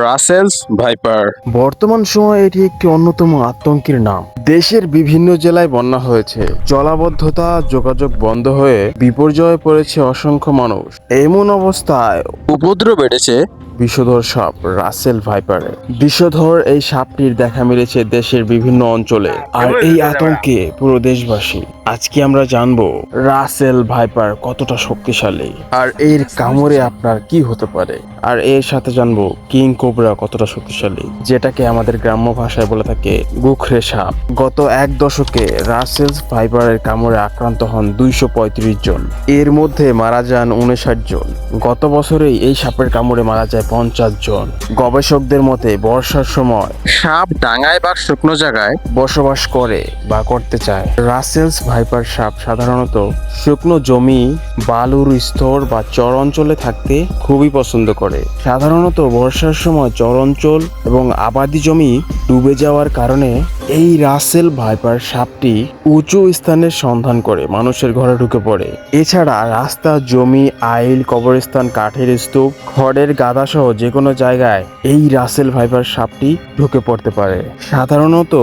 Russell's viper. বর্তমান সময়ে এটি একটি অন্যতম আতঙ্কের নাম। দেশের বিভিন্ন জেলায় বন্যা হয়েছে, জলাবদ্ধতা, যোগাযোগ বন্ধ হয়ে বিপর্যয়ে পড়েছে অসংখ্য মানুষ। এমন অবস্থায় উপদ্রব বেড়েছে। বিষধর সাপ রাসেল ভাইপারের। বিষধর এই সাপটির দেখা মিলেছে দেশের বিভিন্ন অঞ্চলে, আর এই আতঙ্কে পুরো দেশবাসী। আজকে আমরা জানবো রাসেল ভাইপার কতটা শক্তিশালী, আর এর কামড়ে আপনার কি হতে পারে। আর এর সাথে জানবো কিং কোবরা কতটা শক্তিশালী, যেটাকে আমাদের গ্রাম্য ভাষায় বলে থাকে গোখরে সাপ। গত এক দশকে রাসেলস ভাইপারের কামড়ে আক্রান্ত হন 235 জন, এর মধ্যে মারা যান 59 জন। গত বছরেই এই সাপের কামড়ে মারা যায় 50 জন। গবেষকদের মতে বর্ষার সময় সাপ ডাঙায় বা শুকনো জায়গায় বসবাস করে বা করতে চায়। রাসেলস ভাইপার সাপ সাধারণত শুকনো জমি, বালুর স্তর বা চর অঞ্চলে থাকতে খুবই পছন্দ করে। সাধারণত বর্ষার সময় চর অঞ্চল এবং আবাদি জমি ডুবে যাওয়ার কারণে এই রাসেল ভাইপার সাপটি উঁচু স্থানের সন্ধান করে মানুষের ঘরে ঢুকে পড়ে। এছাড়া রাস্তা, জমি, আইল, কবরস্থান, কাঠের স্তূপ, খড়ের গাদা সহ যে কোনো জায়গায় এই রাসেল ভাইপার সাপটি ঢুকে পড়তে পারে। সাধারণত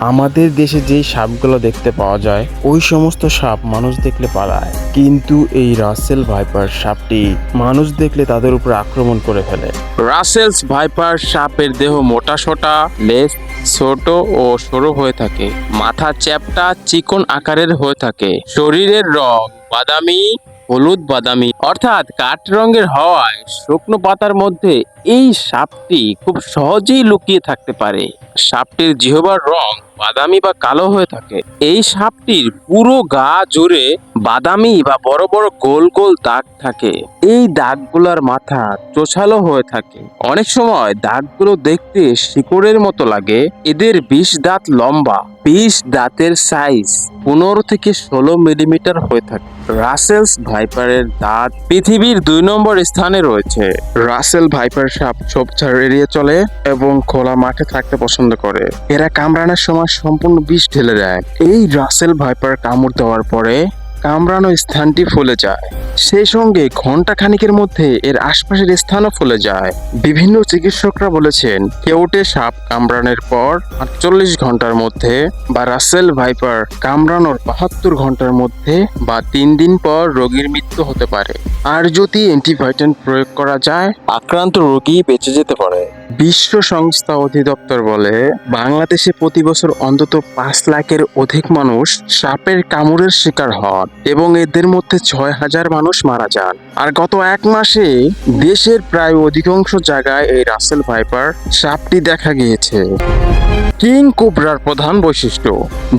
আমাদের দেশে যেই সাপগুলো দেখতে পাওয়া যায় ওই সমস্ত সাপ মানুষ দেখলে পালায়, কিন্তু এই রাসেল ভাইপার সাপটি মানুষ দেখলে তাদের উপর আক্রমণ করে ফেলে। রাসেলস ভাইপার সাপের দেহ মোটা সোটা, লেজ ছোট ও সরু হয়ে থাকে, মাথা চ্যাপ্টা চিকন আকারের হয়ে থাকে। শরীরের রং বাদামি, হলুদ বাদামি অর্থাৎ কাঠ রঙের হওয়ায় শুকনো পাতার মধ্যে এই সাপটি খুব সহজেই লুকিয়ে থাকতে পারে। সাপটির জিহ্বার রং বাদামি বা কালো হয়ে থাকে। এই সাপটির পুরো গা জুড়ে বাদামি বা বড় বড় গোল গোল দাগ থাকে। এই দাগগুলোর মাথা চোছালো হয়ে থাকে। অনেক সময় দাগগুলো দেখতে শিকড়ের মতো লাগে। এদের 20 দাঁত লম্বা, 20 দাঁতের সাইজ 15 থেকে 16 মিলিমিটার হয়ে থাকে। রাসেলস ভাইপারের দাঁত পৃথিবীর 2 নম্বর স্থানে রয়েছে। রাসেল ভাইপার সাপ ঝোপঝাড় এড়িয়ে চলে এবং খোলা মাঠে থাকতে পছন্দ করে। এরা কামড়ানোর সময় সম্পূর্ণ বিষ ঢেলে দেয়। এই রাসেল ভাইপার কামড় দেওয়ার পরে কামড়ানো স্থানটি ফুলে যায়, সেই সঙ্গে ঘন্টা খানিকের মধ্যে এর আশপাশের স্থানও ফুলে যায়। বিভিন্ন চিকিৎসকরা বলেছেন কেউটে সাপ কামড়ানোর পর 48 ঘন্টার মধ্যে বা রাসেল ভাইপার কামড়ানোর 72 ঘন্টার মধ্যে বা 3 দিন পর রোগীর মৃত্যু হতে পারে। আর যদি অ্যান্টিবায়োটিক প্রয়োগ করা যায় আক্রান্ত রোগী বেঁচে যেতে পারে। বিশ্ব সংস্থা অধিদপ্তর বলে বাংলাদেশে প্রতি বছর অন্তত 5 লাখের অধিক মানুষ সাপের কামড়ের শিকার হন এবং এদের মধ্যে 6,000 মানুষ মারা যান। আর গত এক মাসে দেশের প্রায় অধিকাংশ জায়গায় এই রাসেল ভাইপার সাপটি দেখা গিয়েছে। কিং কোবরার প্রধান বৈশিষ্ট্য,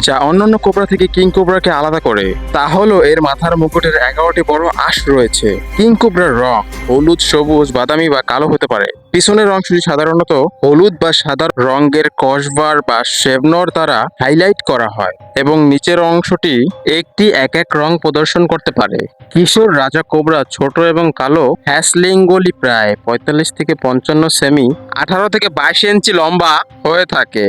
যা অন্যান্য কোবরা থেকে কিং কোবরাকে আলাদা করে, তা হলো এর মাথার মুকুটের 11টি বড় আঁশ রয়েছে। কিং কোবরার রং হলুদ, সবুজ, বাদামি বা কালো হতে পারে। পিছনের অংশটি সাধারণত হলুদ বা সাদা রঙের কসবার বা শেভনর দ্বারা হাইলাইট করা হয় এবং নিচের অংশটি একটি এক এক রং প্রদর্শন করতে পারে। কিশোর রাজা কোবরা ছোট এবং কালো, হ্যাসলিঙ্গলি প্রায় 45 থেকে 55 সেমি, 18 থেকে 22 ইঞ্চি লম্বা হয়ে থাকে।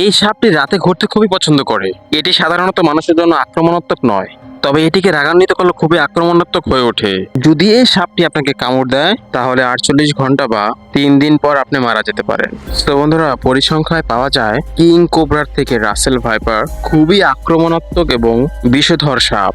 এই সাপটি রাতে ঘুরতে খুবই পছন্দ করে। এটি সাধারণত মানুষের জন্য আক্রমণাত্মক নয়, তবে এটিকে রাগান্বিত করলে খুবই আক্রমণাত্মক হয়ে ওঠে। যদি এই সাপটি আপনাকে কামড় দেয় তাহলে 48 ঘন্টা বা 3 দিন পর আপনি মারা যেতে পারেন। তো বন্ধুরা, পরিসংখ্যায় পাওয়া যায় কিং কোবরার থেকে রাসেল ভাইপার খুবই আক্রমণাত্মক এবং বিষধর সাপ।